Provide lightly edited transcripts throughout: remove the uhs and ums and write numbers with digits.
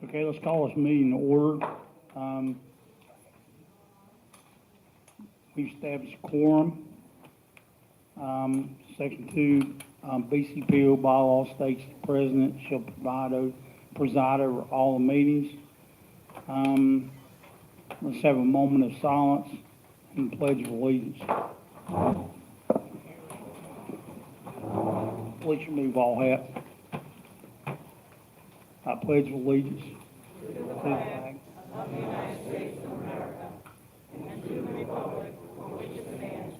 Okay, let's call this meeting to order. We've established a quorum. Section 2, BCPO bylaw states the president shall preside over all the meetings. Let's have a moment of silence and pledge of allegiance. Please remove all hats. I pledge allegiance to the flag of the United States of America and to the republic for which it stands,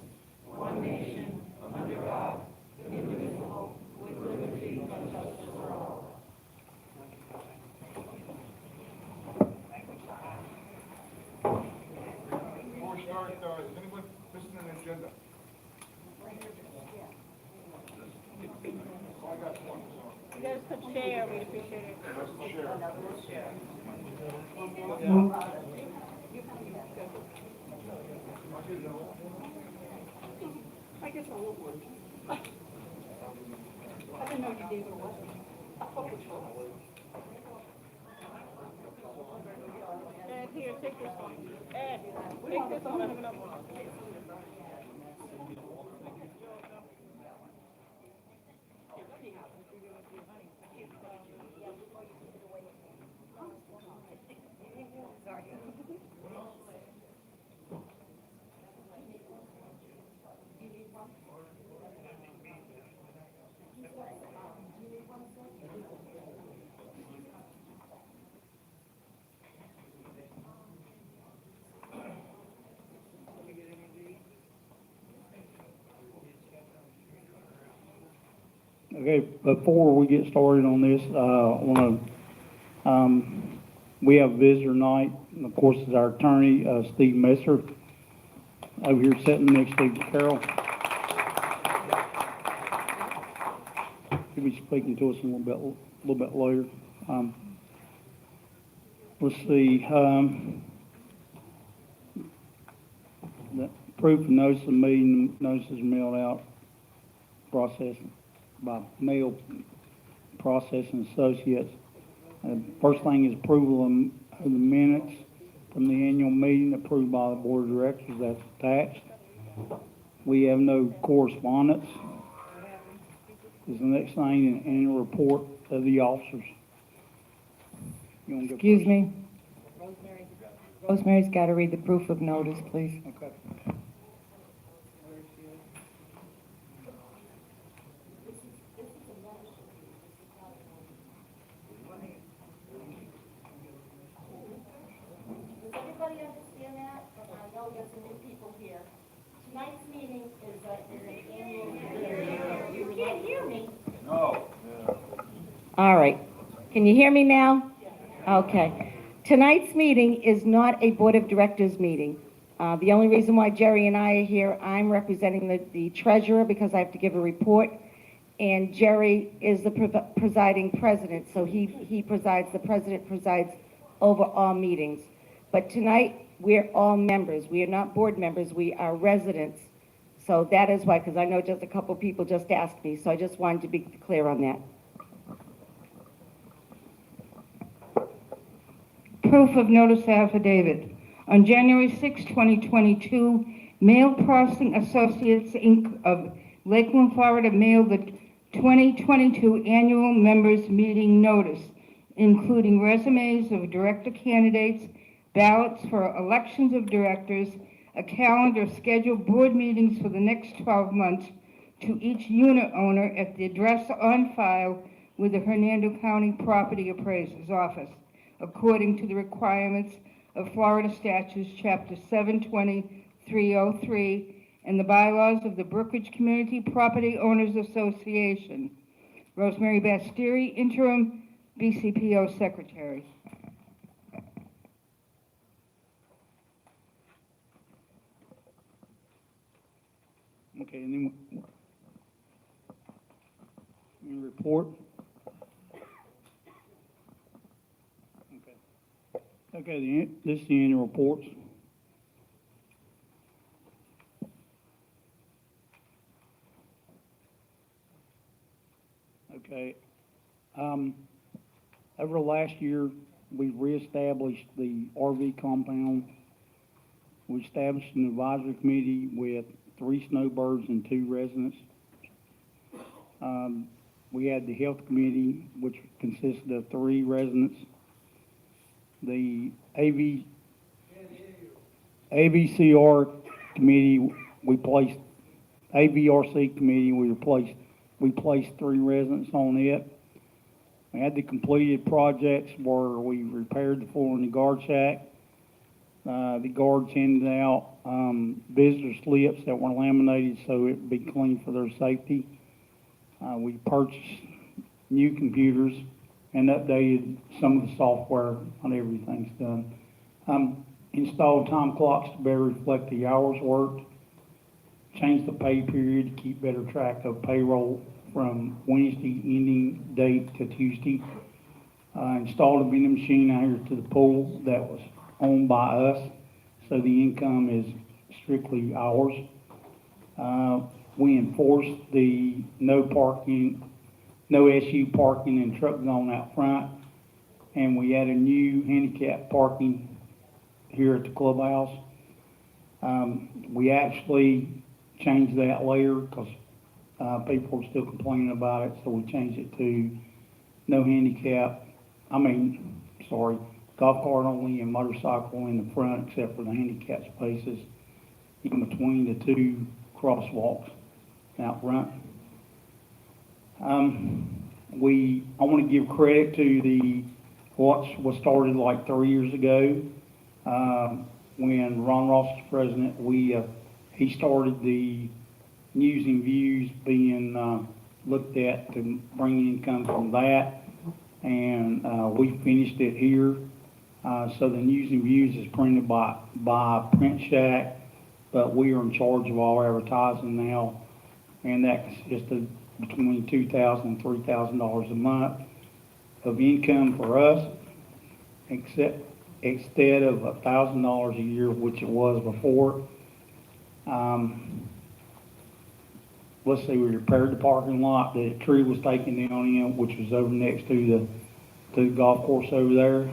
one nation, under God, indivisible, with liberty and justice for all. Before we start, is anyone missing an agenda? Oh, I got one, You guys could share, we appreciate it. sorry. Share. I guess I will work. I didn't know you gave it away. Ed, here, take this one. Ed, take this one, I have another one. Okay, before we get started on this, we have a visitor night, and of course, is our attorney, Steve Messer, over here sitting next to Carol. He'll be speaking to us a little bit later. Let's see, the proof of notice of meeting, notices mailed out, processing by mail processing associates. First thing is approval of the minutes from the annual meeting approved by the board of directors. That's attached. We have no correspondence. Is the next thing an annual report of the officers. You wanna go Excuse first? me. Rosemary's got to read the proof of notice, please. Okay. Does everybody understand that? I know there's some new people here. Tonight's meeting is an annual meeting. You can't hear me. No. All right. Can you hear me now? Okay. Tonight's meeting is not a Board of Directors meeting. The only reason why Jerry and I are here, I'm representing the treasurer because I have to give a report, and Jerry is the presiding president, so he presides, the president presides over all meetings. But tonight, we're all members. We are not board members, we are residents. So that is why, because I know just a couple people just asked me, so I just wanted to be clear on that. Proof of notice affidavit. On January 6, 2022, Mail Processing Associates, Inc. of Lakeland, Florida mailed the 2022 annual members meeting notice, including resumes of director candidates, ballots for elections of directors, a calendar of scheduled board meetings for the next 12 months to each unit owner at the address on file with the Hernando County Property Appraiser's Office, according to the requirements of Florida Statutes, Chapter 720-303, and the bylaws of the Brookridge Community Property Owners Association. Rosemary Bastieri, Interim BCPO Secretary. Okay, and then you report. Okay, this is the annual reports. Okay. Over the last year, we reestablished the RV compound. We established an advisory committee with 3 snowbirds and 2 residents. We had the health committee, which consisted of 3 residents. The AVCR committee, AVRC committee, we placed 3 residents on it. We had the completed projects where we repaired the floor in the guard shack. The guards handed out visitor slips that were laminated so it would be clean for their safety. We purchased new computers and updated some of the software on everything's done. Installed time clocks to better reflect the hours worked. Changed the pay period to keep better track of payroll from Wednesday ending date to Tuesday. Installed a vending machine out here to the pool that was owned by us, so the income is strictly ours. We enforced the no SU parking and truck zone out front, and we added new handicap parking here at the clubhouse. We actually changed that later because people were still complaining about it, so we changed it to golf cart only and motorcycle in the front except for the handicap spaces in between the 2 crosswalks out front. I want to give credit to what was started like 3 years ago when Ron Ross was president. He started the news and views being looked at to bring income from that, and we finished it here. So the news and views is printed by Print Shack, but we are in charge of all advertising now, and that consists of between $2,000 and $3,000 a month of income for us, instead of $1,000 a year, which it was before. Let's see, we repaired the parking lot. The tree was taken down in, which was over next to the golf course over there.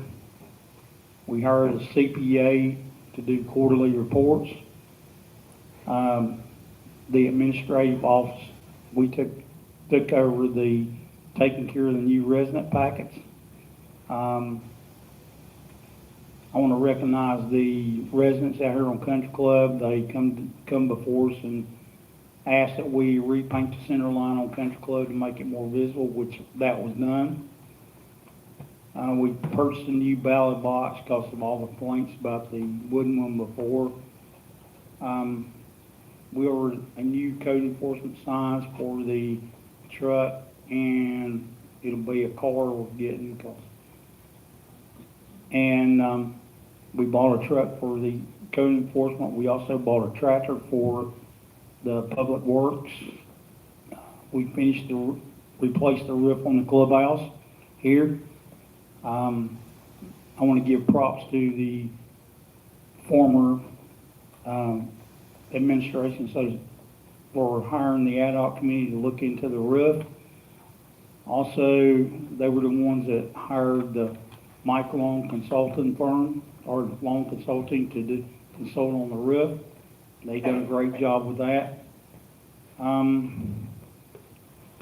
We hired a CPA to do quarterly reports. The administrative office, we took over taking care of the new resident packets. I want to recognize the residents out here on Country Club. They come before us and asked that we repaint the center line on Country Club to make it more visible, which that was done. We purchased a new ballot box because of all the complaints about the wooden one before. We ordered a new code enforcement signs for the truck, and it'll be a car we're getting. And we bought a truck for the code enforcement. We also bought a tractor for the public works. We replaced the roof on the clubhouse here. I want to give props to the former administration for hiring the ad hoc committee to look into the roof. Also, they were the ones that hired the microloan consulting firm, or loan consulting, to consult on the roof. They done a great job with that.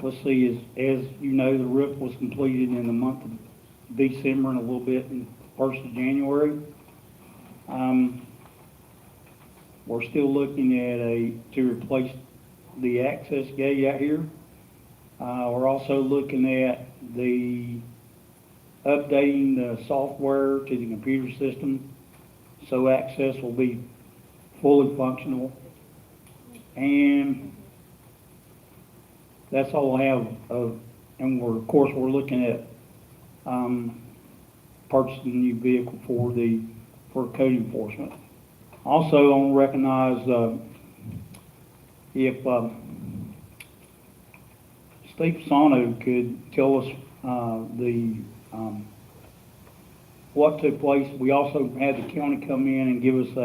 Let's see, as you know, the roof was completed in the month of December and a little bit in the 1st of January. We're still looking at to replace the access gate out here. We're also looking at updating the software to the computer system so access will be fully functional. And that's all I have and we're looking at purchasing a new vehicle for code enforcement. Also, I want to recognize if Steve Fasano could tell us what took place. We also had the county come in and give us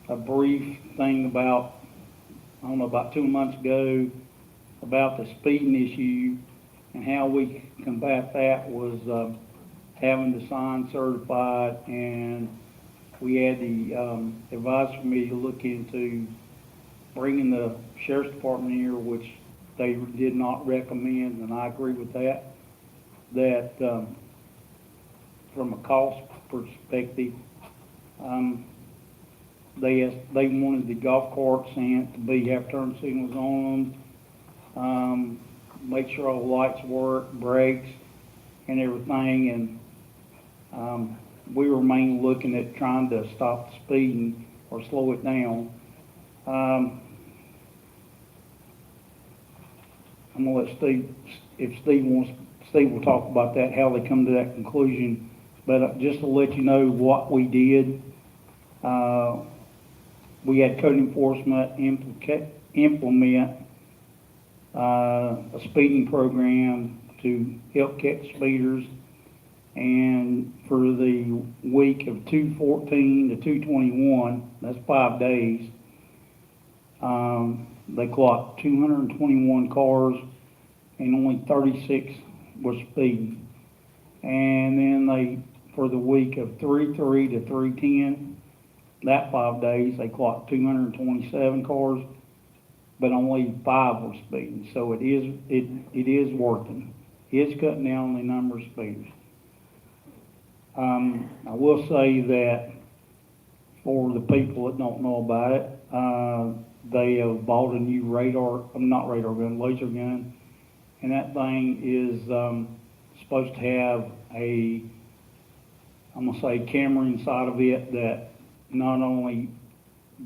a brief thing about 2 months ago about the speeding issue And how we combat that was, having the sign certified, and we had the, advisory committee look into bringing the sheriff's department here, which they did not recommend, and I agree with that. That, from a cost perspective, they wanted the golf carts and to be, have turn signals on them, make sure all the lights work, brakes, and everything, and, we were mainly looking at trying to stop the speeding or slow it down. I'm gonna let Steve, if Steve wants, Steve will talk about that, how they come to that conclusion. But just to let you know what we did, we had code enforcement implement a speeding program to help catch speeders. And for the week of 2/14 to 2/21, that's 5 days, they clocked 221 cars and only 36 were speeding. And then they, for the week of 3/3 to 3/10, that 5 days, they clocked 227 cars, but only 5 were speeding. So it is working. It's cutting down the number of speeders. I will say that for the people that don't know about it, they have bought a new laser gun, and that thing is supposed to have a camera inside of it that not only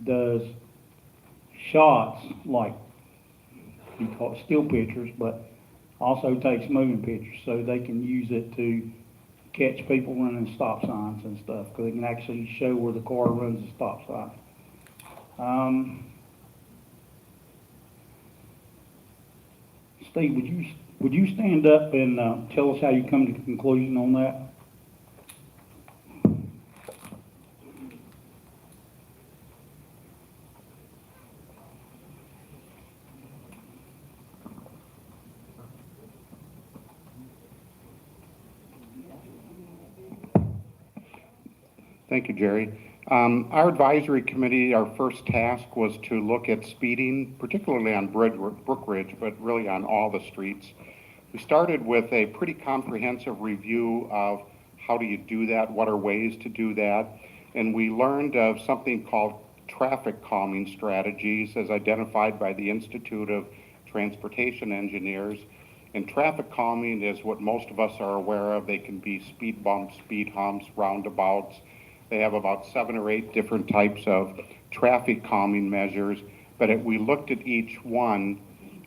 does shots like you call it still pictures, but also takes moving pictures, so they can use it to catch people running stop signs and stuff, because they can actually show where the car runs a stop sign. Steve, would you stand up and tell us how you come to the conclusion on that? Thank you, Jerry. Our advisory committee, our first task was to look at speeding, particularly on Brookridge, but really on all the streets. We started with a pretty comprehensive review of how do you do that, what are ways to do that, and we learned of something called traffic calming strategies as identified by the Institute of Transportation Engineers. And traffic calming is what most of us are aware of. They can be speed bumps, speed humps, roundabouts. They have about 7 or 8 different types of traffic calming measures, but we looked at each one,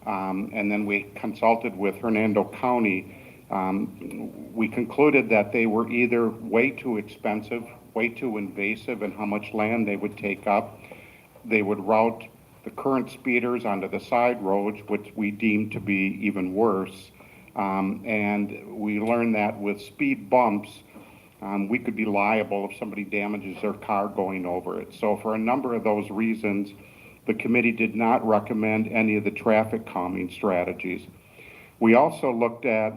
and then we consulted with Hernando County. We concluded that they were either way too expensive, way too invasive in how much land they would take up. They would route the current speeders onto the side roads, which we deemed to be even worse. And we learned that with speed bumps, we could be liable if somebody damages their car going over it. So for a number of those reasons, the committee did not recommend any of the traffic calming strategies. We also looked at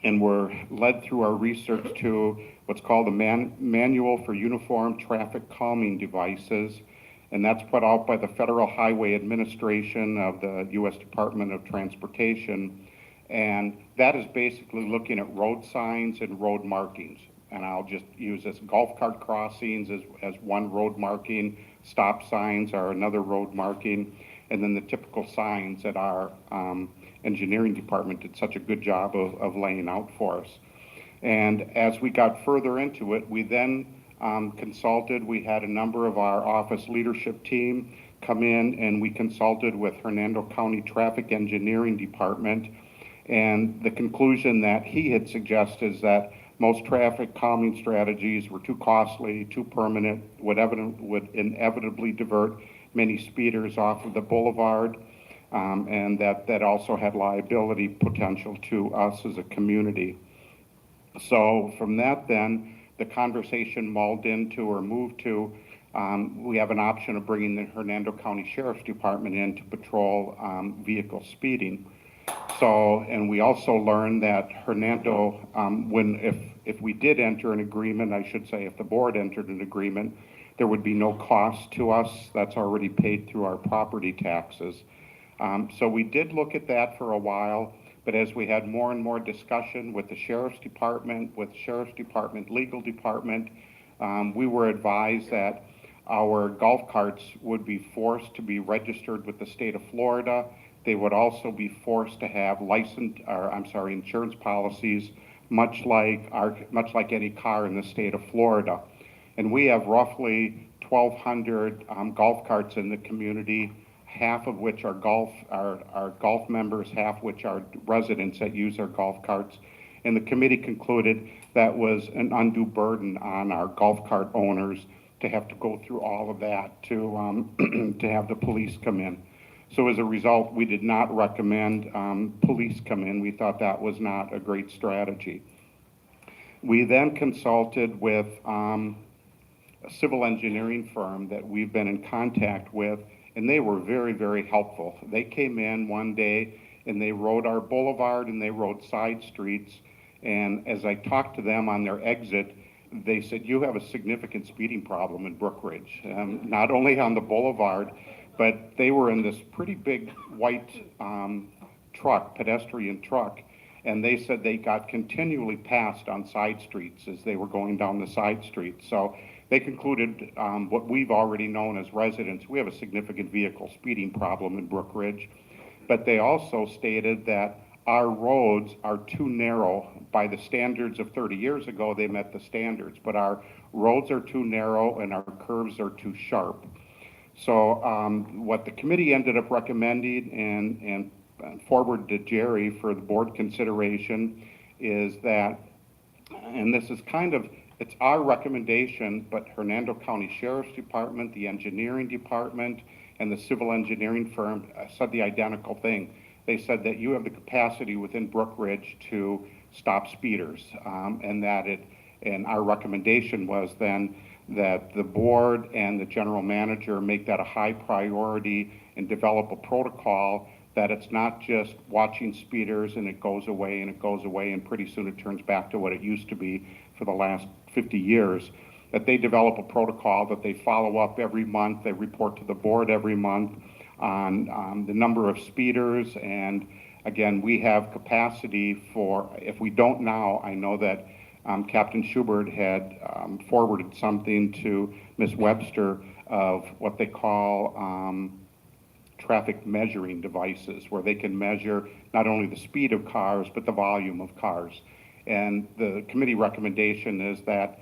and were led through our research to what's called a Manual for Uniform Traffic Calming Devices, and that's put out by the Federal Highway Administration of the U.S. Department of Transportation, and that is basically looking at road signs and road markings. And I'll just use this: golf cart crossings as one road marking, stop signs are another road marking, and then the typical signs that our engineering department did such a good job of laying out for us. And as we got further into it, we then consulted. We had a number of our office leadership team come in, and we consulted with Hernando County Traffic Engineering Department, and the conclusion that he had suggested is that most traffic calming strategies were too costly, too permanent, would inevitably divert many speeders off of the boulevard, and that also had liability potential to us as a community. So from that then, the conversation mulled into or moved to, we have an option of bringing the Hernando County Sheriff's Department in to patrol vehicle speeding. So, and we also learned that Hernando, if we did enter an agreement, I should say, if the board entered an agreement, there would be no cost to us. That's already paid through our property taxes. So we did look at that for a while, but as we had more and more discussion with the Sheriff's Department, Legal Department, we were advised that our golf carts would be forced to be registered with the state of Florida. They would also be forced to have insurance policies, much like any car in the state of Florida. And we have roughly 1,200 golf carts in the community, half of which are golf members, half which are residents that use our golf carts. And the committee concluded that was an undue burden on our golf cart owners to have to go through all of that to to have the police come in. So as a result, we did not recommend police come in. We thought that was not a great strategy. We then consulted with a civil engineering firm that we've been in contact with, and they were very, very helpful. They came in one day and they rode our boulevard and they rode side streets. And as I talked to them on their exit, they said, you have a significant speeding problem in Brookridge, not only on the boulevard, but they were in this pretty big white pedestrian truck, and they said they got continually passed on side streets as they were going down the side streets. So they concluded what we've already known as residents, we have a significant vehicle speeding problem in Brookridge, but they also stated that our roads are too narrow. By the standards of 30 years ago, they met the standards, but our roads are too narrow and our curves are too sharp. So what the committee ended up recommending and forward to Jerry for the board consideration is that, and this is it's our recommendation, but Hernando County Sheriff's Department, the engineering department, and the civil engineering firm said the identical thing. They said that you have the capacity within Brookridge to stop speeders, and our recommendation was then that the board and the general manager make that a high priority and develop a protocol that it's not just watching speeders and it goes away and it goes away and pretty soon it turns back to what it used to be for the last 50 years, that they develop a protocol that they follow up every month, they report to the board every month on the number of speeders. And again, we have capacity for, if we don't now, I know that Captain Schubert had forwarded something to Ms. Webster of what they call traffic measuring devices, where they can measure not only the speed of cars, but the volume of cars. And the committee recommendation is that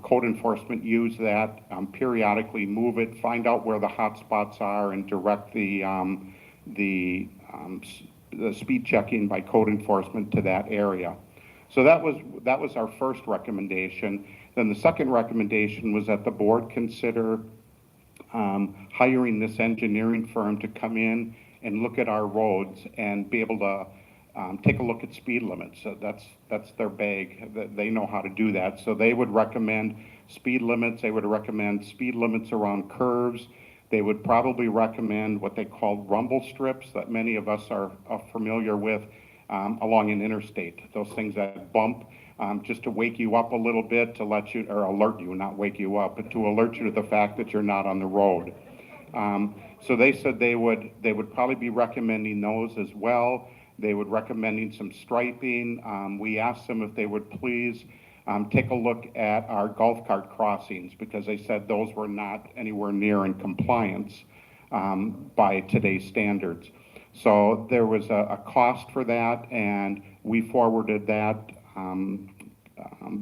code enforcement use that, periodically move it, find out where the hot spots are, and direct the speed checking by code enforcement to that area. So that was our first recommendation. Then the second recommendation was that the board consider hiring this engineering firm to come in and look at our roads and be able to take a look at speed limits. So that's their bag. They know how to do that. So they would recommend speed limits. They would recommend speed limits around curves. They would probably recommend what they call rumble strips that many of us are familiar with along an interstate. Those things that bump just to wake you up a little bit, to let you, or alert you, not wake you up, but to alert you to the fact that you're not on the road. So they said they would probably be recommending those as well. They would recommending some striping. We asked them if they would please take a look at our golf cart crossings, because they said those were not anywhere near in compliance by today's standards. So there was a cost for that, and we forwarded that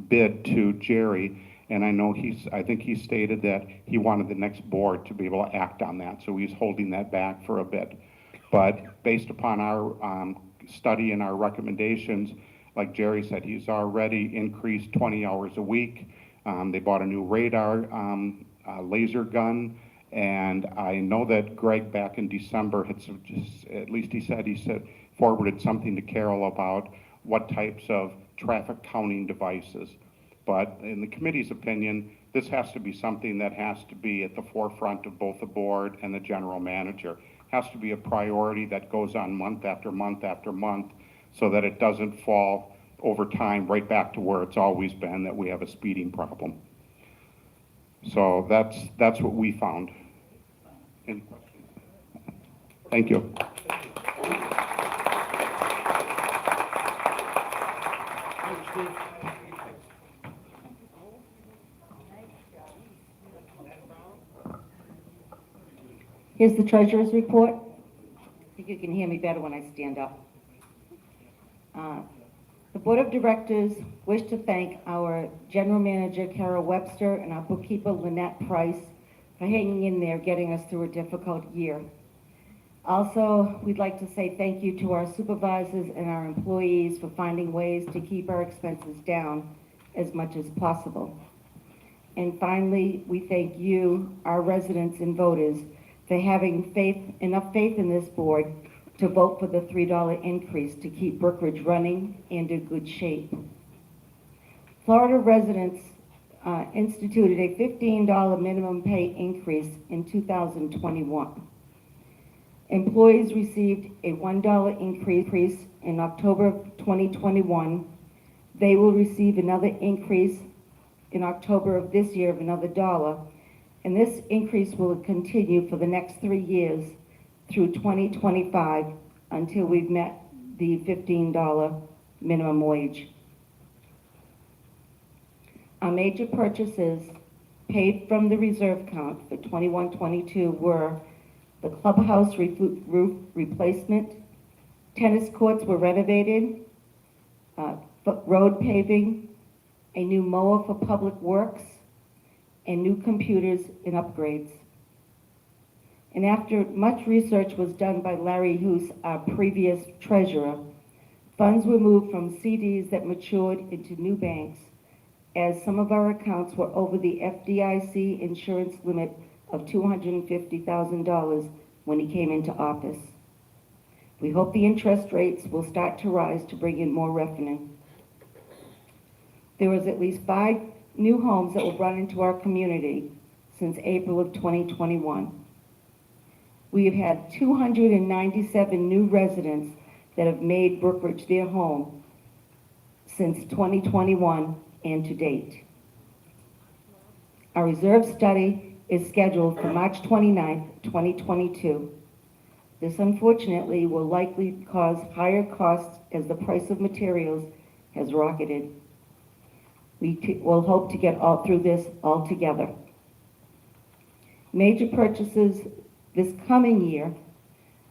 bid to Jerry. And I think he stated that he wanted the next board to be able to act on that, so he's holding that back for a bit. But based upon our study and our recommendations, like Jerry said, he's already increased 20 hours a week. They bought a new radar laser gun, and I know that Greg back in December had at least he said forwarded something to Carol about what types of traffic counting devices. But in the committee's opinion, this has to be something that has to be at the forefront of both the board and the general manager. has to be a priority that goes on month after month after month, so that it doesn't fall over time right back to where it's always been, that we have a speeding problem. So that's what we found. Any questions? Thank you. Here's the treasurer's report. I think you can hear me better when I stand up. The Board of Directors wish to thank our General Manager, Carol Webster, and our bookkeeper, Lynette Price, for hanging in there, getting us through a difficult year. Also, we'd like to say thank you to our supervisors and our employees for finding ways to keep our expenses down as much as possible. And finally, we thank you, our residents and voters, for having enough faith in this board to vote for the $3 increase to keep Brookridge running and in good shape. Florida residents instituted a $15 minimum pay increase in 2021. Employees received a $1 increase in October of 2021. They will receive another increase in October of this year of another $1. And this increase will continue for the next 3 years through 2025 until we've met the $15 minimum wage. Our major purchases paid from the reserve account for 21-22 were the clubhouse roof replacement, tennis courts were renovated, road paving, a new mower for public works, and new computers and upgrades. And after much research was done by Larry Hoos, our previous treasurer, funds were moved from CDs that matured into new banks, as some of our accounts were over the FDIC insurance limit of $250,000 when he came into office. We hope the interest rates will start to rise to bring in more revenue. There was at least 5 new homes that were brought into our community since April of 2021. We have had 297 new residents that have made Brookridge their home since 2021 and to date. Our reserve study is scheduled for March 29th, 2022. This unfortunately will likely cause higher costs as the price of materials has rocketed. We will hope to get through this all together. Major purchases this coming year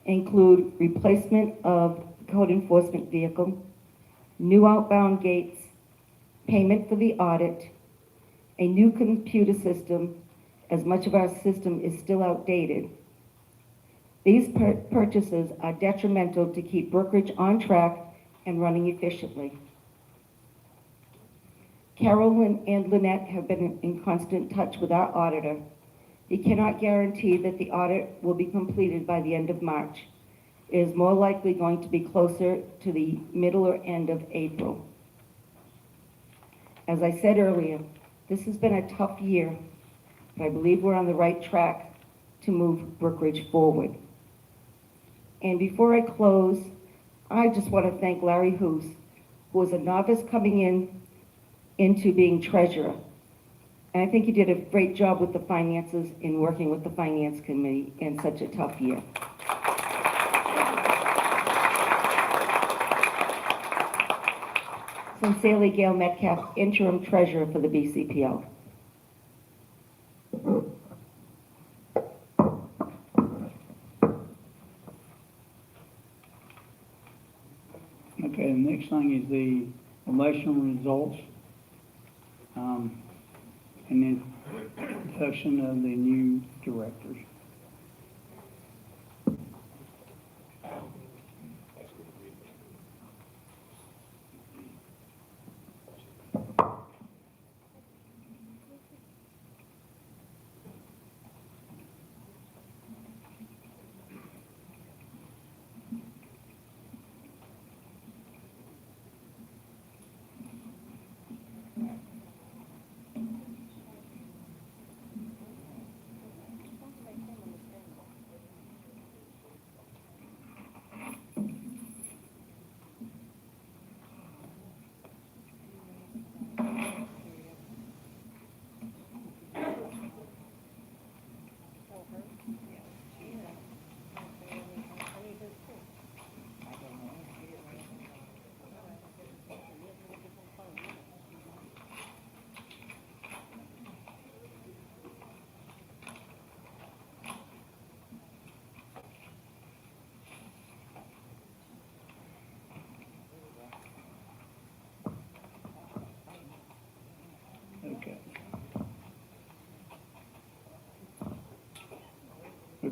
include replacement of code enforcement vehicle, new outbound gates, payment for the audit, a new computer system, as much of our system is still outdated. These purchases are detrimental to keep Brookridge on track and running efficiently. Carol and Lynette have been in constant touch with our auditor. He cannot guarantee that the audit will be completed by the end of March. It is more likely going to be closer to the middle or end of April. As I said earlier, this has been a tough year, but I believe we're on the right track to move Brookridge forward. And before I close, I just want to thank Larry Hoos, who was a novice coming into being treasurer. And I think he did a great job with the finances in working with the finance committee in such a tough year. Sincerely, Gail Metcalf, interim treasurer for the BCPO. Okay, the next thing is the election results. And then introduction of the new directors.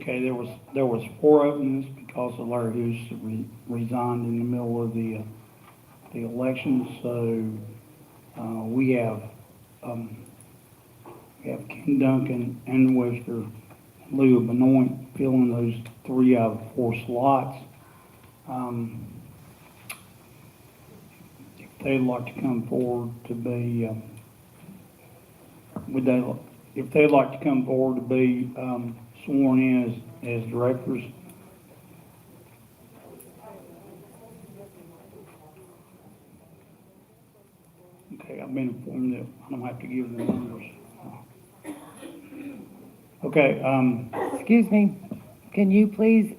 Okay, there was 4 openings because of Larry Hoos resigned in the middle of the election, so, we have Ken Duncan and Webster, Leo Benoit filling those 3 out of 4 slots. If they'd like to come forward to be, if they'd like to come forward to be, sworn in as directors. Okay, I've been informed that I don't have to give the numbers. Okay, Excuse me, can you please,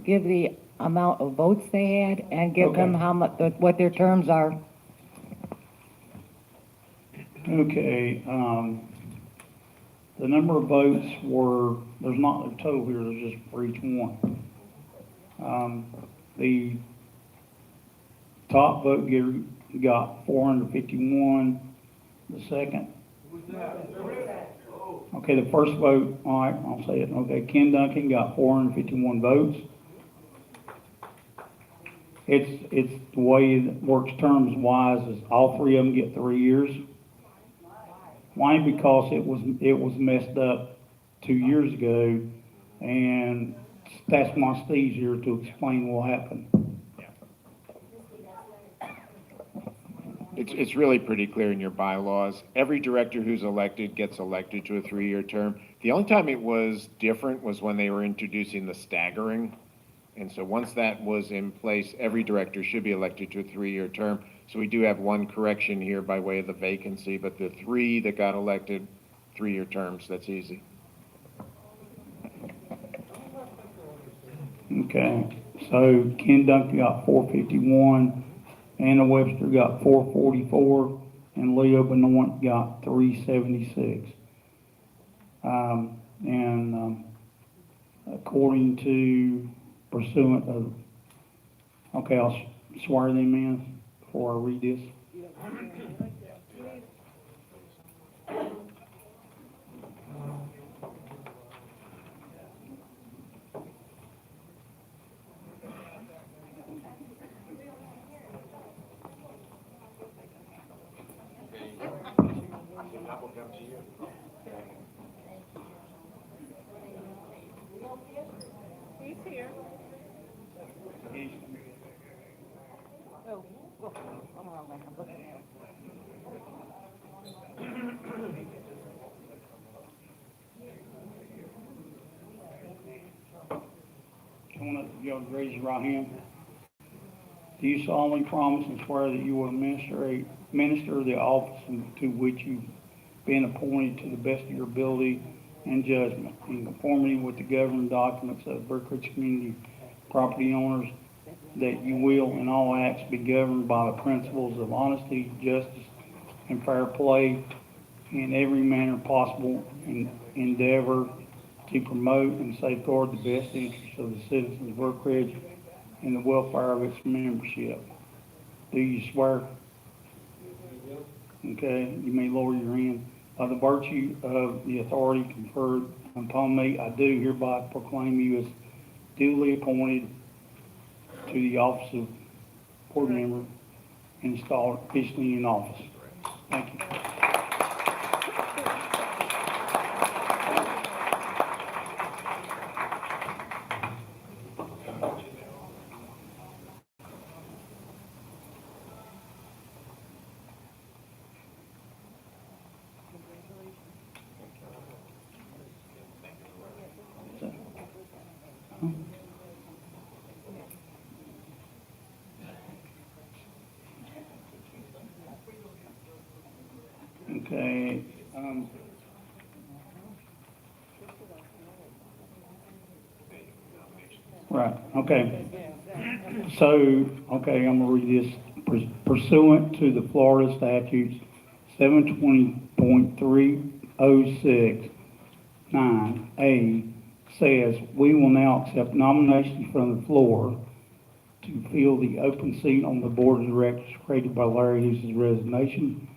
give the amount of votes they had and give them Okay. how much, what their terms are? okay, the number of votes were, there's not a total here, there's just for each one. The top vote getter got 451, the second. Okay, the first vote, all right, I'll say it, okay, Ken Duncan got 451 votes. It's the way it works terms wise is all 3 of them get 3 years. Why? Because it was messed up 2 years ago, and that's why Steve's here to explain what happened. It's really pretty clear in your bylaws. Every director who's elected gets elected to a 3-year term. The only time it was different was when they were introducing the staggering. And so once that was in place, every director should be elected to a 3-year term. So we do have one correction here by way of the vacancy, but the 3 that got elected, 3-year terms, that's easy. Okay, so Ken Duncan got 451, Anna Webster got 444, and Leo Benoit got 376. According to pursuant of, okay, I'll swear them in before I read this. Come on up, y'all raise your right hand. Do you solemnly promise and swear that you will minister the office to which you've been appointed to the best of your ability and judgment, in conformity with the governing documents of Brookridge Community Property Owners, that you will in all acts be governed by the principles of honesty, justice, and fair play in every manner possible, and endeavor to promote and safeguard the best interests of the citizens of Brookridge and the welfare of its membership? Do you swear? Okay, you may lower your hand. By the virtue of the authority conferred upon me, I do hereby proclaim you as duly appointed to the office of board member and installed officially in office. Thank you. Okay, right, okay. So, okay, I'm gonna read this. Pursuant to the Florida statutes 720.306(9)(a) says, we will now accept nominations from the floor to fill the open seat on the board of directors created by Larry Hughes' resignation.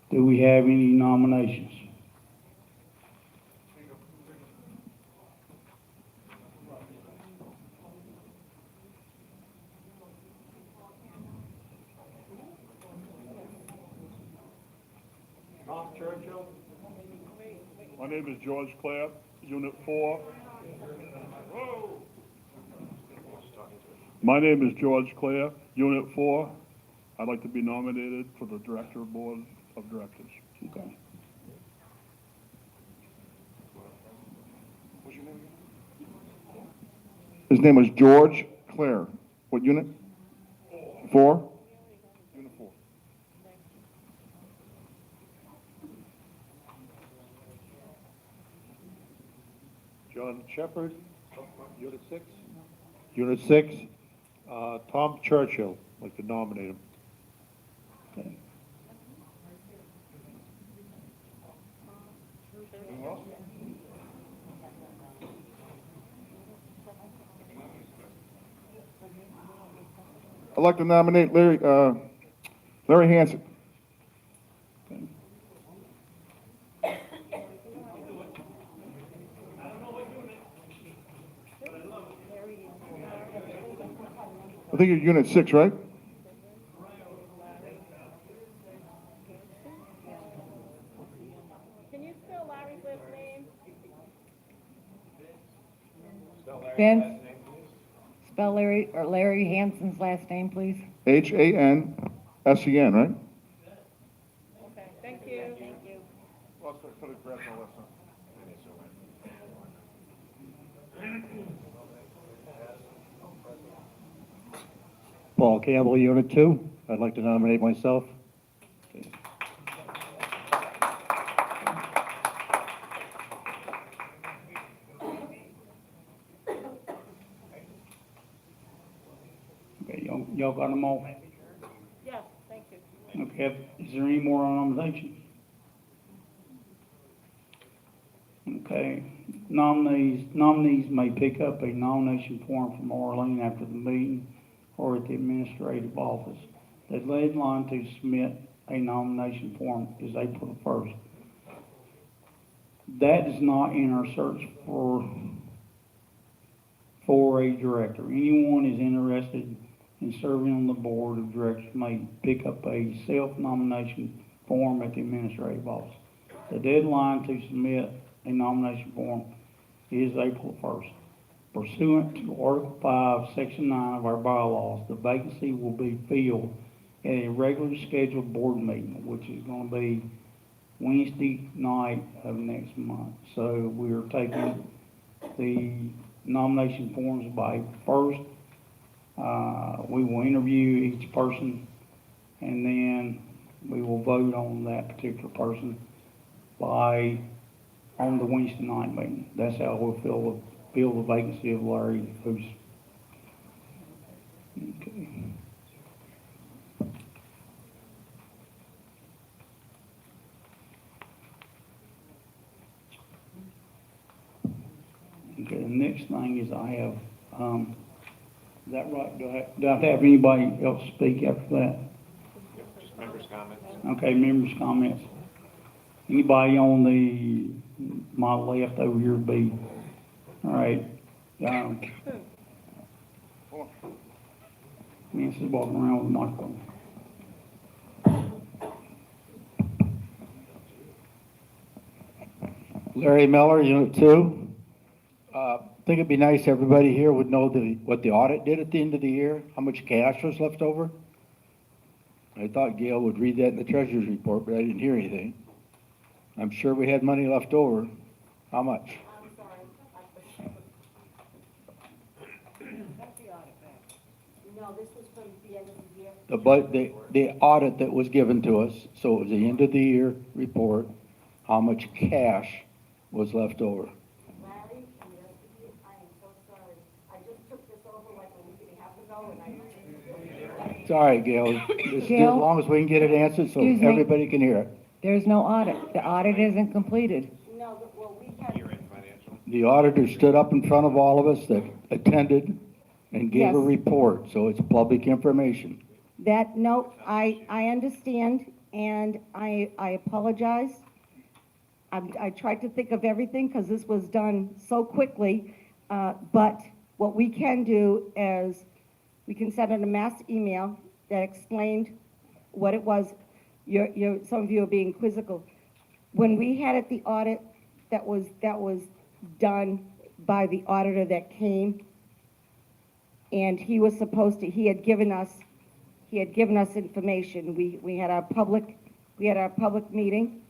Do we have any nominations? Churchill. My name is George Clare, Unit 4. My name is George Clare, Unit 4. I'd like to be nominated for the Director of Board of Directors. Okay. His name is George Clare. What unit? 4? Unit 4. John Shepherd, Unit 6. Unit 6, Tom Churchill, I'd like to nominate him. Okay. I'd like to nominate Larry Hanson. I think you're Unit 6, right? Can you spell Larry's last name? Vince? Spell Larry Hanson's last name, please. Hansen, right? Okay, thank you. Thank you. Paul Campbell, Unit 2, I'd like to nominate myself. Okay, y'all got them all? Yes, thank you. Okay, is there any more nominations? Okay, nominees may pick up a nomination form from Arlene after the meeting or at the administrative office. The deadline to submit a nomination form is April 1st. That is not in our search for a director. Anyone is interested in serving on the board of directors may pick up a self-nomination form at the administrative office. The deadline to submit a nomination form is April 1st. Pursuant to Article 5, Section 9 of our bylaws, the vacancy will be filled at a regularly scheduled board meeting, which is going to be Wednesday night of next month. So we are taking the nomination forms by April 1st. We will interview each person, and then we will vote on that particular person on the Wednesday night meeting. That's how we'll fill the vacancy of Larry Hoos. Okay. Okay, the next thing is I have, is that right? Do I have to have anybody else speak after that? Just members' comments. Okay, members' comments. Anybody on my left over here would be, all right. Nancy's walking around with a microphone. Larry Miller, Unit 2. I think it'd be nice everybody here would know what the audit did at the end of the year, how much cash was left over. I thought Gail would read that in the treasurer's report, but I didn't hear anything. I'm sure we had money left over. How much? I'm sorry. No, this was from the end of the year. The audit that was given to us, so it was the end of the year report, how much cash was left over. Larry, and the rest of you, I am so sorry. I just took this over like a week and a half ago, and I. It's all right, Gail. As Gail? long as we can get it answered so Excuse me. everybody can hear it. There's no audit. The audit isn't completed. No, well, we had. Year-end financial. The auditor stood up in front of all of us that attended and gave a Yes. report, so it's public information. I understand, and I apologize. I tried to think of everything, because this was done so quickly, but what we can do is, we can send out a mass email that explained what it was. Some of you are being quizzical. when we had the audit that was done by the auditor that came, and he was supposed to, he had given us information. We had our public meeting.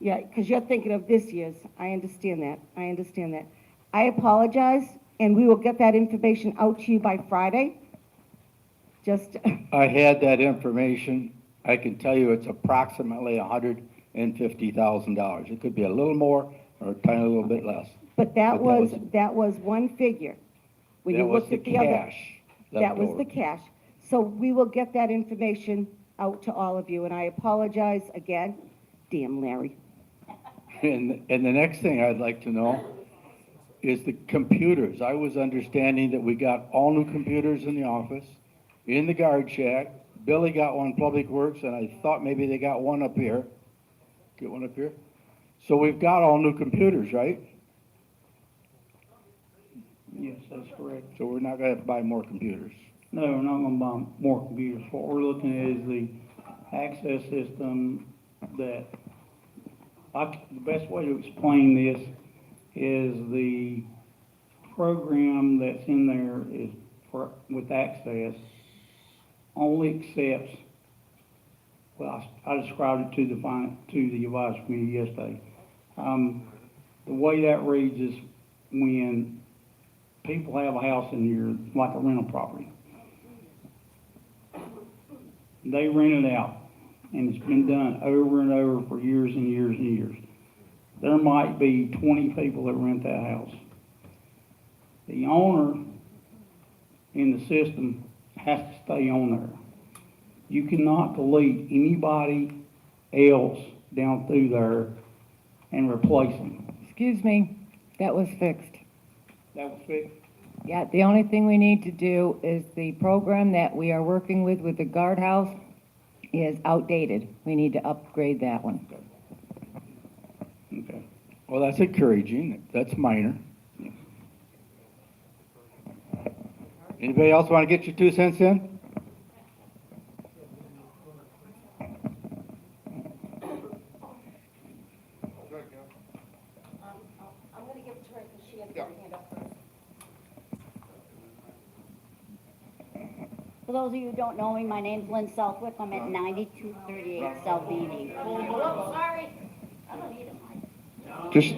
Yeah, because you're thinking of this year's. I understand that. I apologize, and we will get that information out to you by Friday. Just, I had that information. I can tell you it's approximately $150,000. It could be a little more or a tiny little bit less. but that was one figure. When you That was looked the at the other, cash left that was over. the cash. So we will get that information out to all of you, and I apologize again. Damn Larry. And the next thing I'd like to know is the computers. I was understanding that we got all new computers in the office, in the guard shack. Billy got one, Public Works, and I thought maybe they got one up here. Get one up here? So we've got all new computers, right? Yes, that's correct. So we're not gonna have to buy more computers. No, we're not gonna buy more computers. What we're looking at is the access system that, the best way to explain this is the program that's in there is with access only accepts, well, I described it to the advisory committee yesterday. The way that reads is when people have a house in here, like a rental property. They rent it out, and it's been done over and over for years and years and years. There might be 20 people that rent that house. The owner in the system has to stay on there. You cannot delete anybody else down through there and replace them. Excuse me, that was fixed. That was fixed. Yeah, the only thing we need to do is the program that we are working with the guardhouse is outdated. We need to upgrade that one. Okay. Well, that's encouraging. That's minor. Anybody else want to get your 2 cents in? I'm gonna give it to her because she had her hand up first. For those of you who don't know me, my name's Lynn Southwick. I'm at 9238 Salvini. Sorry. I don't need a mic.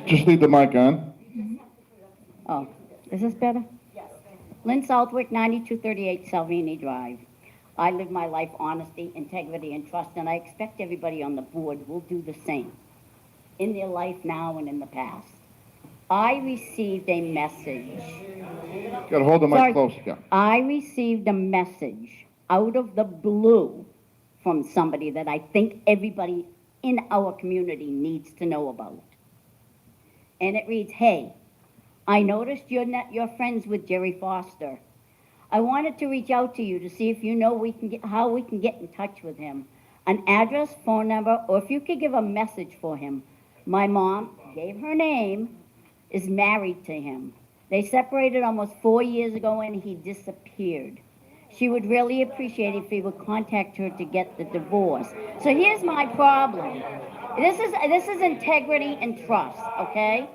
Just leave the mic on. Oh, is this better? Yes. Lynn Southwick, 9238 Salvini Drive. I live my life honesty, integrity, and trust, and I expect everybody on the board will do the same in their life now and in the past. I received a message. Got to hold the Sorry. mic close, yeah. I received a message out of the blue from somebody that I think everybody in our community needs to know about. And it reads, "Hey, I noticed you're friends with Jerry Foster. I wanted to reach out to you to see if you know how we can get in touch with him. An address, phone number, or if you could give a message for him. My mom gave her name, is married to him. They separated almost 4 years ago and he disappeared. She would really appreciate it if he would contact her to get the divorce." So here's my problem. This is integrity and trust, okay?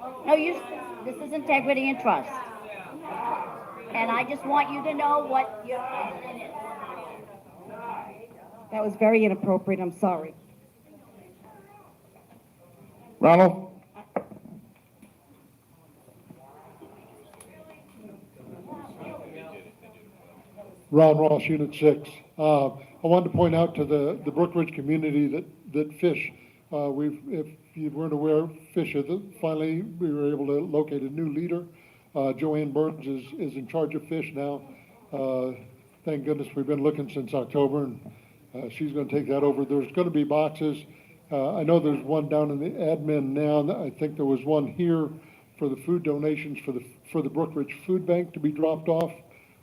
This is integrity and trust. And I just want you to know what your president is. That was very inappropriate. I'm sorry. Ronald? Ron Ross, Unit 6. I wanted to point out to the Brookridge community that fish, if you weren't aware, fish, finally, we were able to locate a new leader. Joanne Burns is in charge of fish now. Thank goodness we've been looking since October, and she's going to take that over. There's going to be boxes. I know there's one down in the admin now. I think there was one here for the food donations for the Brookridge Food Bank to be dropped off.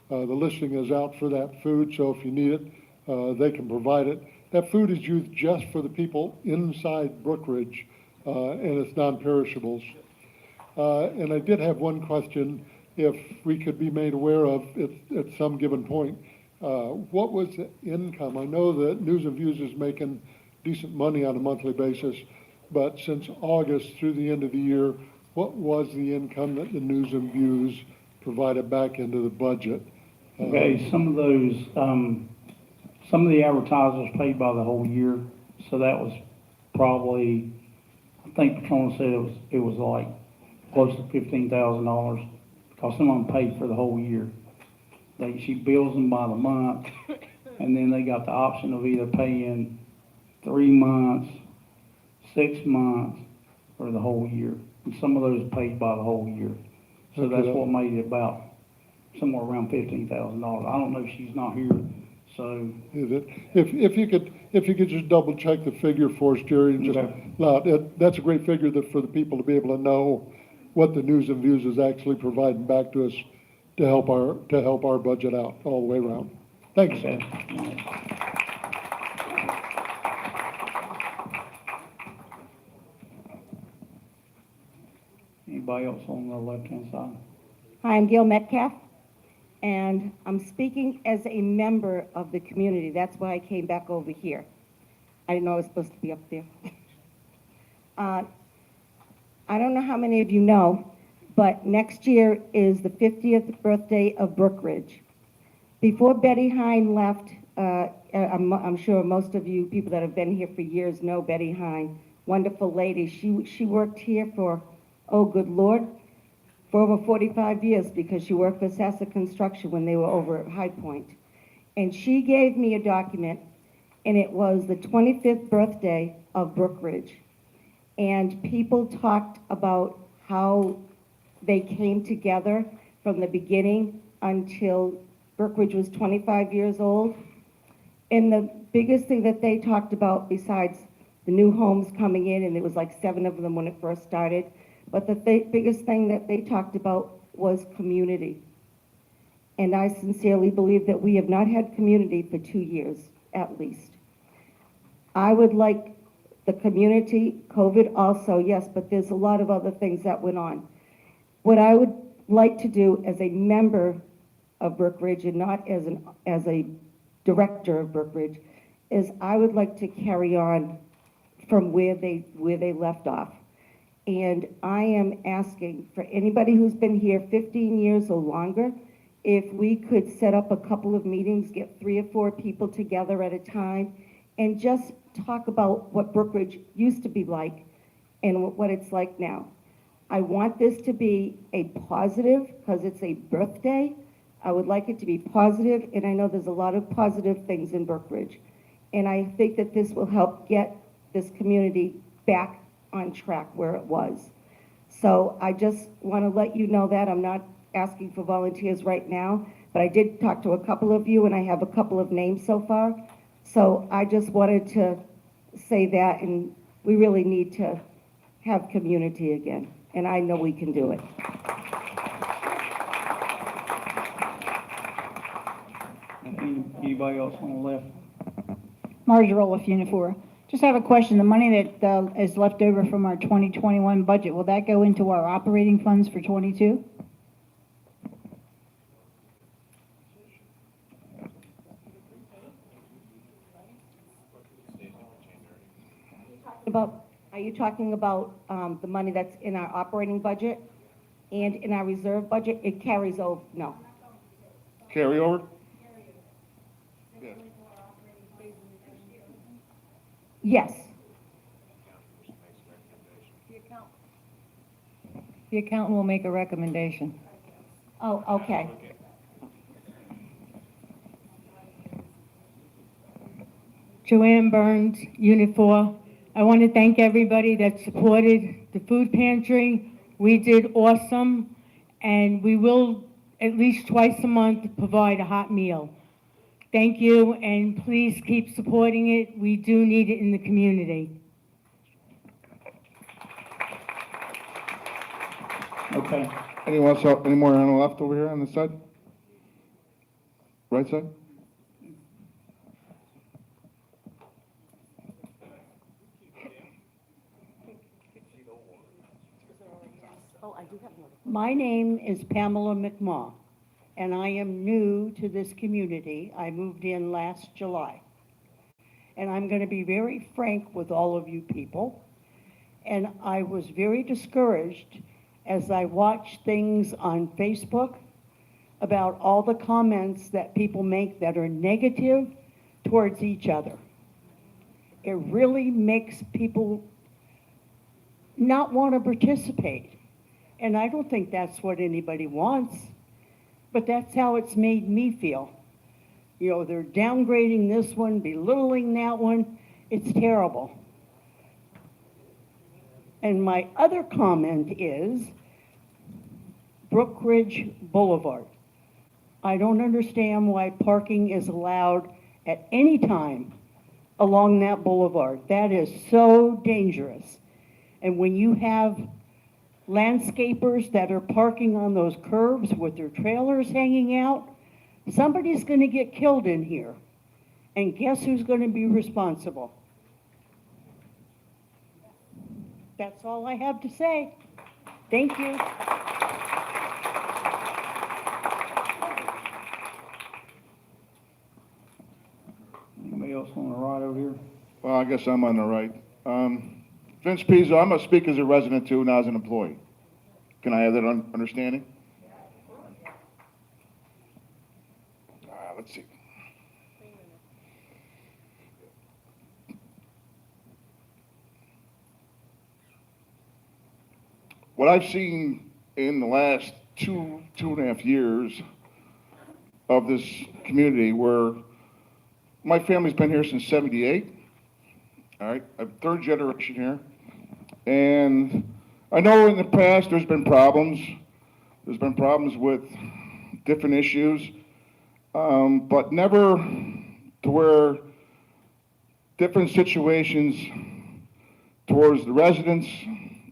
The listing is out for that food, so if you need it, they can provide it. That food is used just for the people inside Brookridge, and it's non-perishables. And I did have one question, if we could be made aware of at some given point. What was the income? I know that News and Views is making decent money on a monthly basis. but since August through the end of the year, what was the income that the News and Views provided back into the budget? Okay, some of those, some of the advertisers paid by the whole year, so that was probably, I think Patrona said it was like close to $15,000, because some of them paid for the whole year. She bills them by the month, and then they got the option of either paying 3 months, 6 months, or the whole year. And some of those paid by the whole year. So that's what made it about somewhere around $15,000. I don't know if she's not here, so. If you could just double check the figure for us, Jerry, and just, Okay. that's a great figure for the people to be able to know what the News and Views is actually providing back to us to help our budget out all the way around. Thanks. Okay. Anybody else on the left-hand side? Hi, I'm Gail Metcalf, and I'm speaking as a member of the community. That's why I came back over here. I didn't know I was supposed to be up there. I don't know how many of you know, but next year is the 50th birthday of Brookridge. Before Betty Hine left, I'm sure most of you people that have been here for years know Betty Hine, wonderful lady. She worked here for, oh good Lord, for over 45 years, because she worked for Sassa Construction when they were over at High Point. And she gave me a document, and it was the 25th birthday of Brookridge. And people talked about how they came together from the beginning until Brookridge was 25 years old. And the biggest thing that they talked about, besides the new homes coming in, and there was like 7 of them when it first started, but the biggest thing that they talked about was community. And I sincerely believe that we have not had community for 2 years, at least. I would like the community, COVID also, yes, but there's a lot of other things that went on. What I would like to do as a member of Brookridge, and not as a director of Brookridge, is I would like to carry on from where they left off. And I am asking for anybody who's been here 15 years or longer, if we could set up a couple of meetings, get 3 or 4 people together at a time, and just talk about what Brookridge used to be like and what it's like now. I want this to be a positive, because it's a birthday. I would like it to be positive, and I know there's a lot of positive things in Brookridge. And I think that this will help get this community back on track where it was. So I just want to let you know that. I'm not asking for volunteers right now, but I did talk to a couple of you, and I have a couple of names so far. So I just wanted to say that, and we really need to have community again, and I know we can do it. Anybody else on the left? Margarola Funifora. Just have a question. The money that is left over from our 2021 budget, will that go into our operating funds for 22? Are you talking about the money that's in our operating budget and in our reserve budget? It carries over, no. Carry over? Yes. The accountant will make a recommendation. Oh, okay. Joanne Burns, Unit 4. I want to thank everybody that supported the food pantry. We did awesome, and we will at least twice a month provide a hot meal. Thank you, and please keep supporting it. We do need it in the community. Okay. Anyone else, any more on the left over here on this side? Right side? My name is Pamela McMaw, and I am new to this community. I moved in last July. And I'm going to be very frank with all of you people. And I was very discouraged as I watched things on Facebook about all the comments that people make that are negative towards each other. It really makes people not want to participate. And I don't think that's what anybody wants, but that's how it's made me feel. You know, they're downgrading this one, belittling that one. It's terrible. And my other comment is Brookridge Boulevard. I don't understand why parking is allowed at any time along that boulevard. That is so dangerous. And when you have landscapers that are parking on those curbs with their trailers hanging out, somebody's going to get killed in here. And guess who's going to be responsible? That's all I have to say. Thank you. Anybody else on the right over here? Well, I guess I'm on the right. Vince Pizzo, I'm gonna speak as a resident too, not as an employee. Can I have that understanding? Let's see. What I've seen in the last two and a half years of this community, where my family's been here since '78. All right, I'm third generation here. And I know in the past there's been problems. There's been problems with different issues, but never to where different situations towards the residents,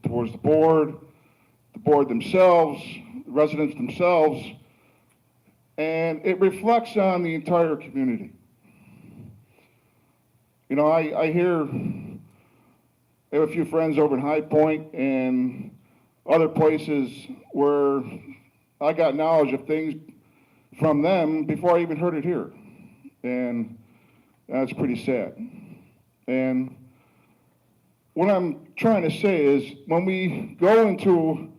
towards the board themselves, the residents themselves, and it reflects on the entire community. You know, I hear, I have a few friends over in High Point and other places where I got knowledge of things from them before I even heard it here. And that's pretty sad. And what I'm trying to say is when we go into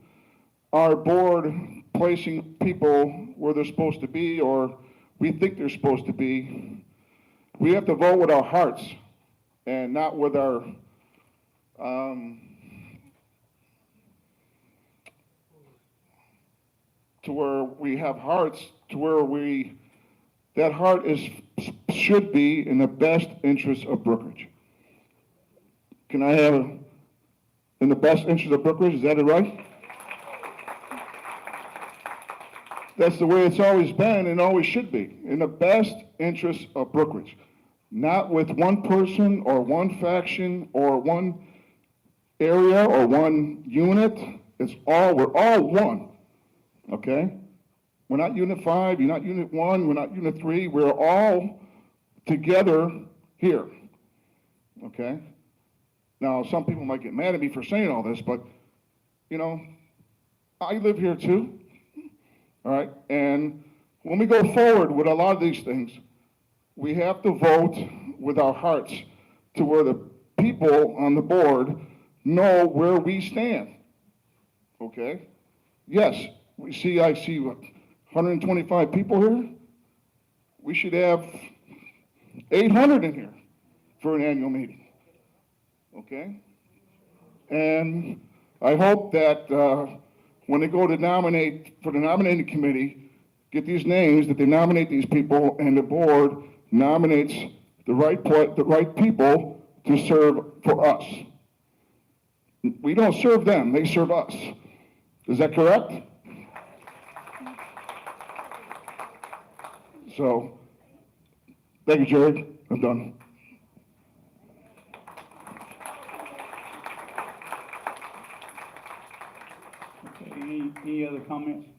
our board placing people where they're supposed to be or we think they're supposed to be, we have to vote with our hearts and not with our to where we have hearts, to where that heart should be in the best interest of Brookridge. Can I have in the best interest of Brookridge? Is that it right? That's the way it's always been and always should be, in the best interest of Brookridge. Not with one person or one faction or one area or one unit. We're all one, okay? We're not Unit 5, you're not Unit 1, we're not Unit 3, we're all together here, okay? Now, some people might get mad at me for saying all this, but, you know, I live here too, all right? And when we go forward with a lot of these things, we have to vote with our hearts to where the people on the board know where we stand, okay? Yes, I see what, 125 people here? We should have 800 in here for an annual meeting, okay? And I hope that when they go to nominate for the nominating committee, get these names, that they nominate these people and the board nominates the right people to serve for us. We don't serve them, they serve us. Is that correct? So, thank you, Jared. I'm done. Okay, any other comments?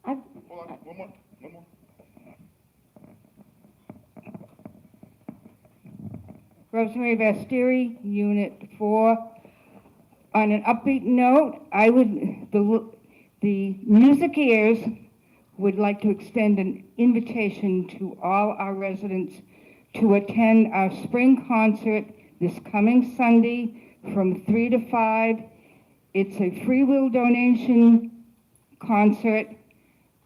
Hold on, one more. Rosemary Basteri, Unit 4. On an upbeat note, the Musiceers would like to extend an invitation to all our residents to attend our spring concert this coming Sunday from 3 to 5. It's a free will donation concert,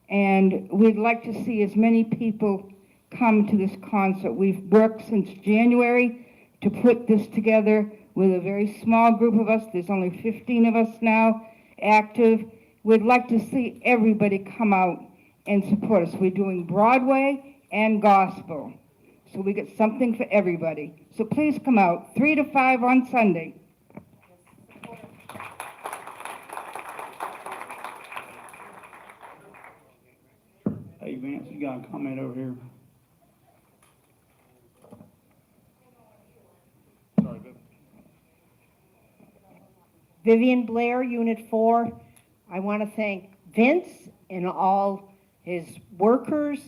and we'd like to see as many people come to this concert. We've worked since January to put this together with a very small group of us. There's only 15 of us now active. We'd like to see everybody come out and support us. We're doing Broadway and gospel, so we get something for everybody. So please come out, 3 to 5 on Sunday. Hey, Vince, you got a comment over here? Sorry, Viv. Vivian Blair, Unit 4. I want to thank Vince and all his workers.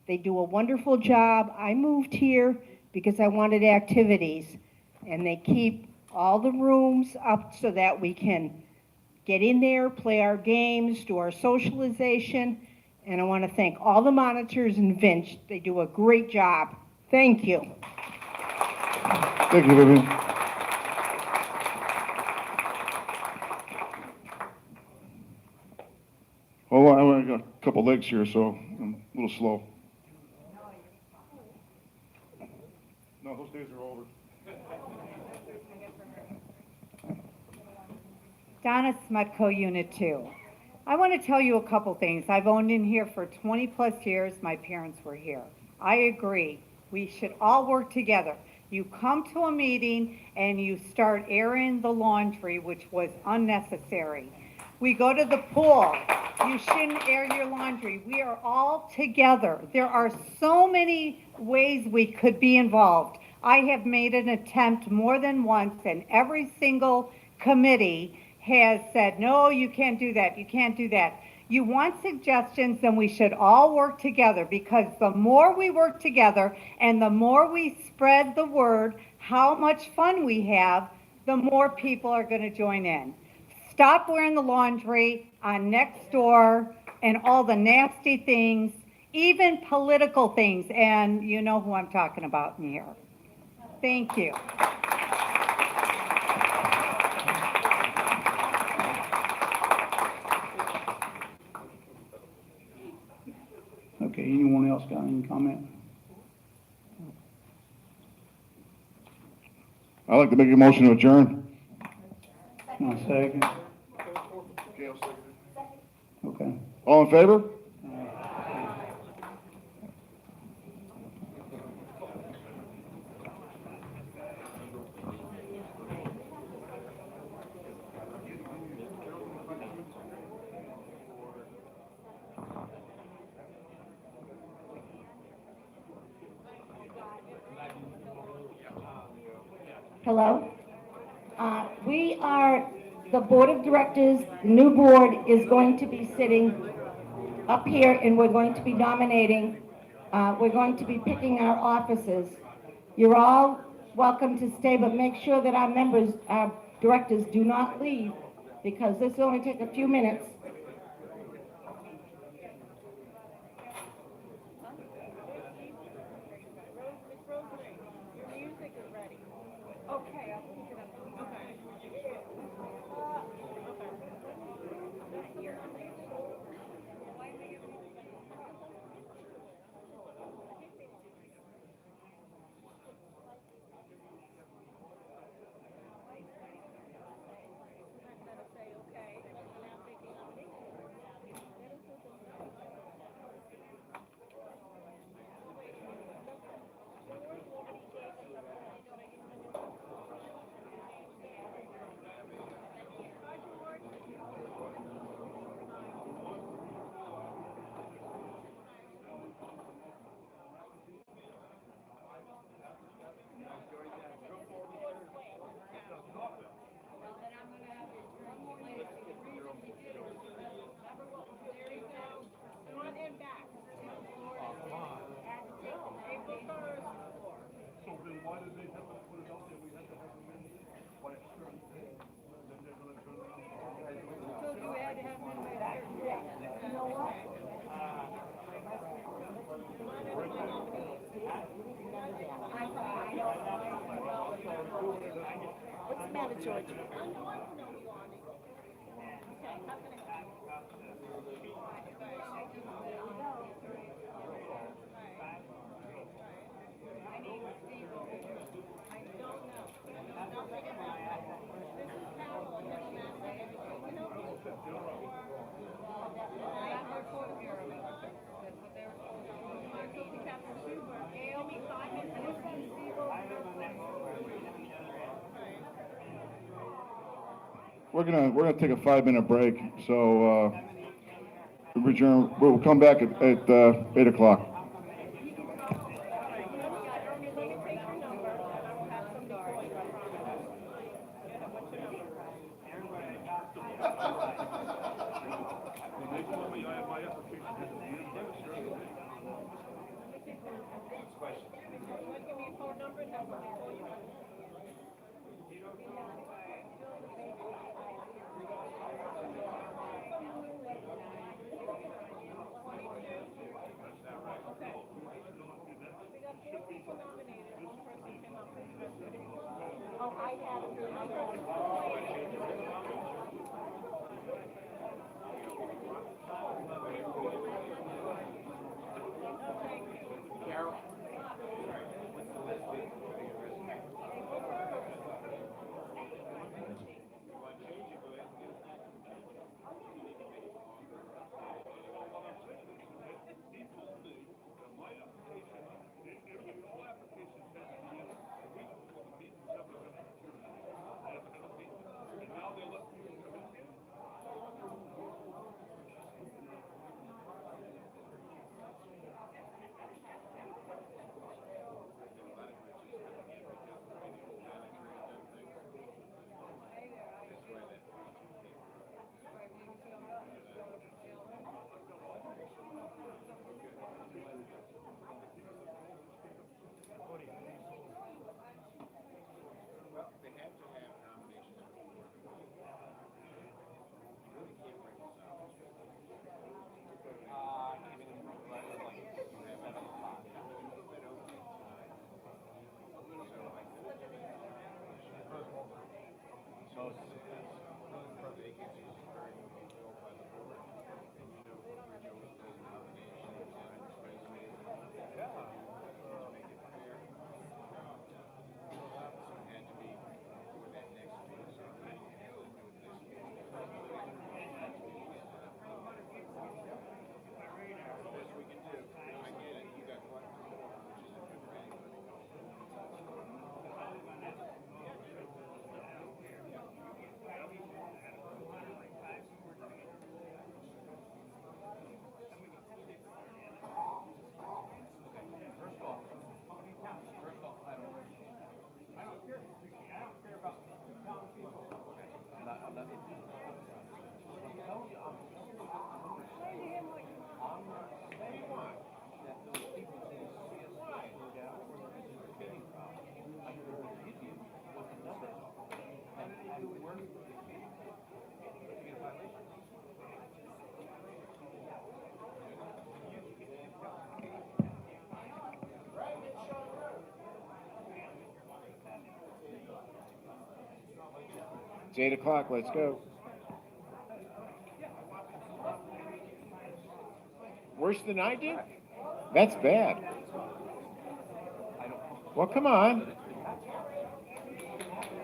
They do a wonderful job. I moved here because I wanted activities, and they keep all the rooms up so that we can get in there, play our games, do our socialization, and I want to thank all the monitors and Vince. They do a great job. Thank you. Thank you, Vivian. Oh, I got a couple legs here, so I'm a little slow. No, those days are over. Donna Smutko, Unit 2. I want to tell you a couple things. I've owned in here for 20 plus years. My parents were here. I agree. We should all work together. You come to a meeting and you start airing the laundry, which was unnecessary. We go to the pool. You shouldn't air your laundry. We are all together. There are so many ways we could be involved. I have made an attempt more than once, and every single committee has said, no, you can't do that, you can't do that. You want suggestions, then we should all work together, because the more we work together and the more we spread the word how much fun we have, the more people are going to join in. Stop wearing the laundry on next door and all the nasty things, even political things, and you know who I'm talking about in here. Thank you. Okay, anyone else got any comment? I'd like to make a motion to adjourn. One second. Okay. All in favor? Hello? We are, the Board of Directors, the new board is going to be sitting up here, and we're going to be nominating, we're going to be picking our officers. You're all welcome to stay, but make sure that our members, our directors, do not leave, because this will only take a few minutes. What's the matter, George? We're gonna take a 5-minute break, so, we'll come back at 8 o'clock. It's 8 o'clock, let's go. Worse than I did? That's bad. Well, come on.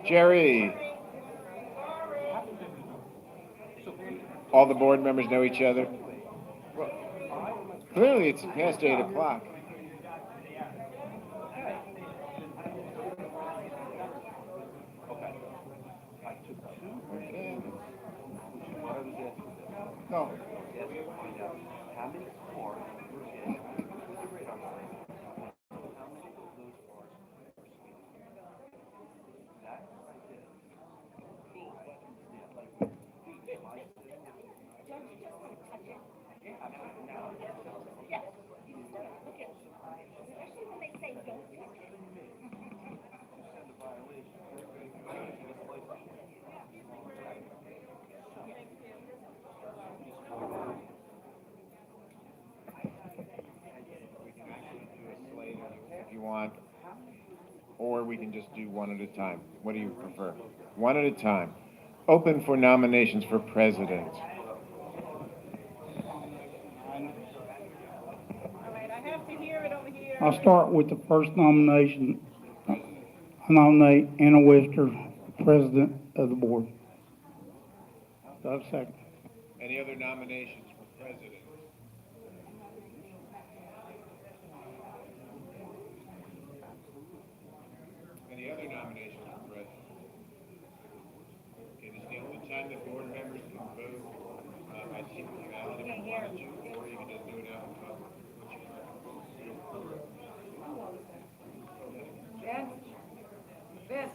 Jerry. All the board members know each other. Well, clearly it's past 8 o'clock. Okay. No. If you want, or we can just do one at a time. What do you prefer? One at a time. Open for nominations for president. I'll start with the first nomination. I nominate Anna Webster, President of the Board. Do I have a second? Any other nominations for president? Any other nominations for president? Okay, this is the only time that board members can vote by secret ballot if you wanted to, or you can just do it out in public. What's your preference? Does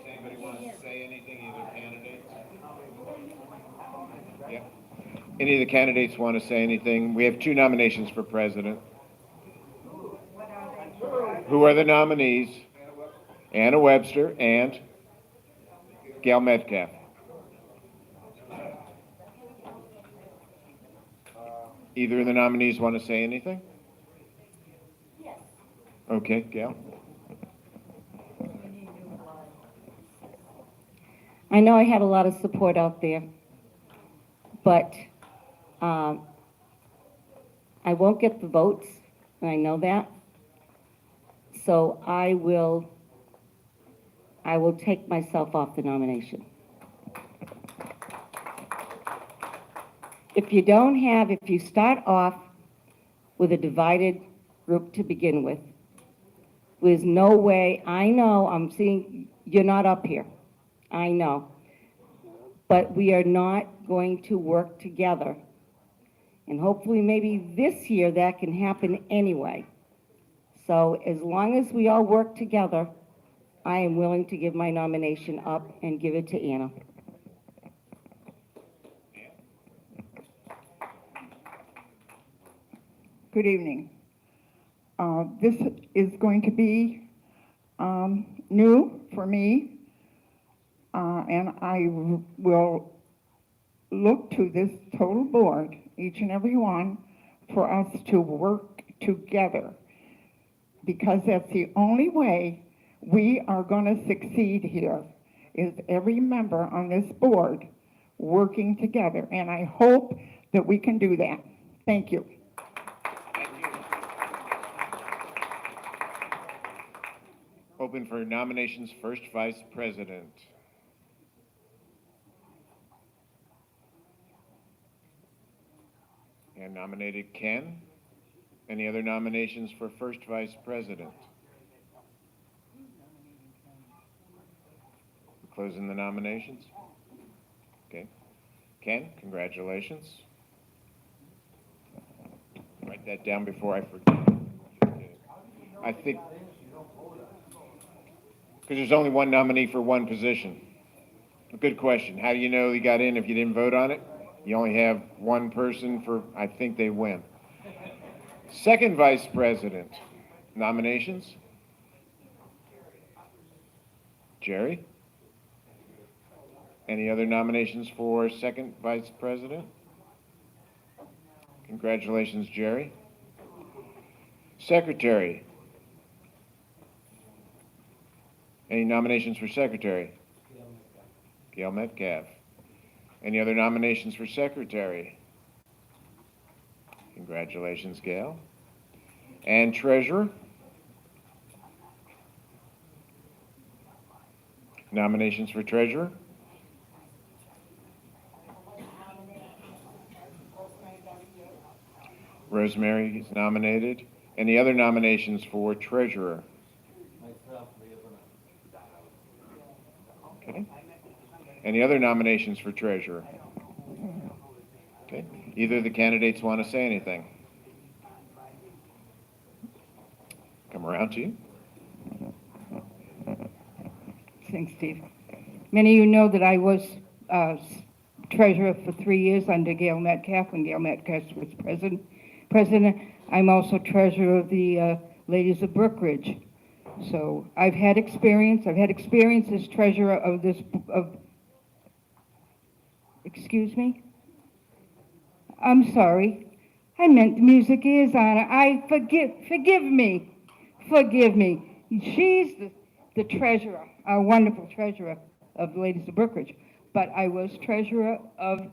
anybody want to say anything, either candidates? Yeah. Any of the candidates want to say anything? We have two nominations for president. Who are the nominees? Anna Webster and Gail Metcalf. Either of the nominees want to say anything? Yes. Okay, Gail. I know I had a lot of support out there, but I won't get the votes, and I know that. So I will take myself off the nomination. If you start off with a divided group to begin with, there's no way, I know, I'm seeing, you're not up here. I know. But we are not going to work together. And hopefully maybe this year that can happen anyway. So as long as we all work together, I am willing to give my nomination up and give it to Anna. Good evening. This is going to be new for me, and I will look to this total board, each and every one, for us to work together, because that's the only way we are going to succeed here, is every member on this board working together, and I hope that we can do that. Thank you. Open for nominations, first vice president. And nominated Ken. Any other nominations for first vice president? Closing the nominations. Okay. Ken, congratulations. Write that down before I forget. I think, because there's only one nominee for one position. A good question. How do you know you got in if you didn't vote on it? You only have one person for, I think they win. Second vice president. Nominations? Jerry? Any other nominations for second vice president? Congratulations, Jerry. Secretary? Any nominations for secretary? Gail Metcalf. Any other nominations for secretary? Congratulations, Gail. And treasurer? Nominations for treasurer? Rosemary is nominated. Any other nominations for treasurer? Okay. Any other nominations for treasurer? Okay. Either of the candidates want to say anything? Come around to you. Thanks, Steve. Many of you know that I was treasurer for 3 years under Gail Metcalf when Gail Metcalf was president. I'm also treasurer of the Ladies of Brookridge. So I've had experience. I've had experience as treasurer of this, excuse me? I'm sorry. I meant the music is on. Forgive me. Forgive me. the treasurer, our wonderful treasurer of the Ladies of Brookridge, but I was treasurer of,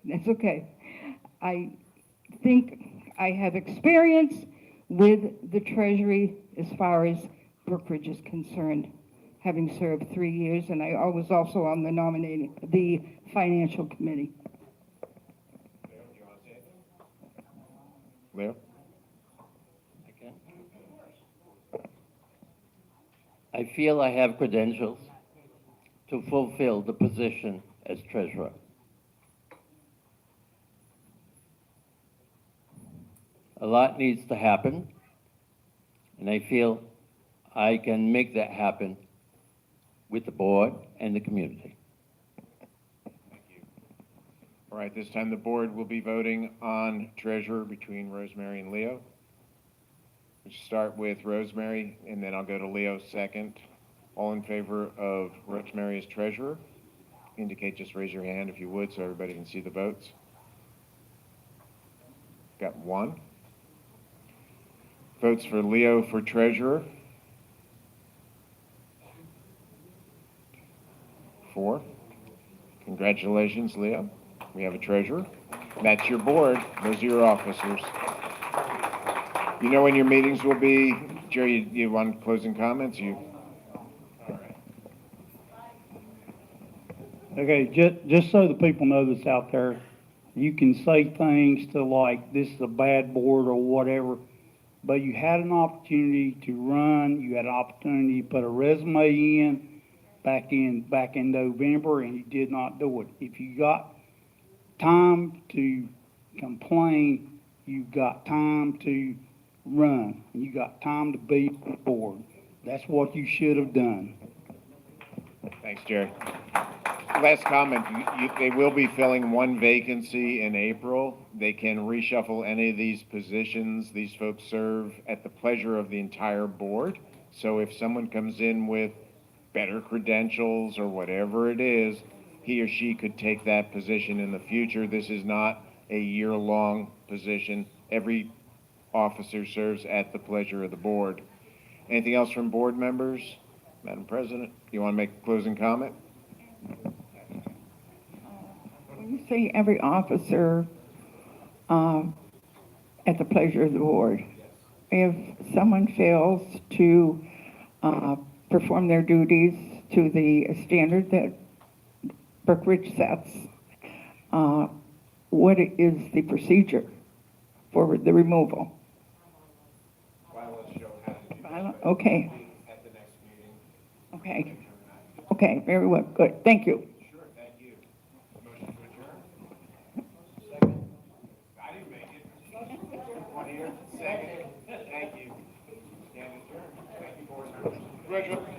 that's okay. I think I have experience with the treasury as far as Brookridge is concerned, having served 3 years, and I was also on the financial committee. Leo? I feel I have credentials to fulfill the position as treasurer. A lot needs to happen, and I feel I can make that happen with the board and the community. All right, this time the board will be voting on treasurer between Rosemary and Leo. We'll start with Rosemary, and then I'll go to Leo second. All in favor of Rosemary as treasurer, indicate, just raise your hand if you would, so everybody can see the votes. Got 1. Votes for Leo for treasurer. 4. Congratulations, Leo. We have a treasurer. That's your board. Those are your officers. You know when your meetings will be? Jerry, you want closing comments? Okay, just so the people know that's out there, you can say things to like, this is a bad board or whatever, but you had an opportunity to run, you had an opportunity to put a resume in back in November, and you did not do it. If you got time to complain, you've got time to run, and you got time to be on the board. That's what you should have done. Thanks, Jerry. Last comment, they will be filling 1 vacancy in April. They can reshuffle any of these positions. These folks serve at the pleasure of the entire board. So if someone comes in with better credentials or whatever it is, he or she could take that position in the future. This is not a year-long position. Every officer serves at the pleasure of the board. Anything else from board members? Madam President, you want to make a closing comment? When you say every officer at the pleasure of the board, if someone fails to perform their duties to the standard that Brookridge sets, what is the procedure for the removal? Okay. At the next meeting. Okay. Okay, very well, good, thank you. Sure, thank you. Motion to adjourn? Second. I didn't make it. One here, second. Thank you. Stand adjourned. Thank you, board members.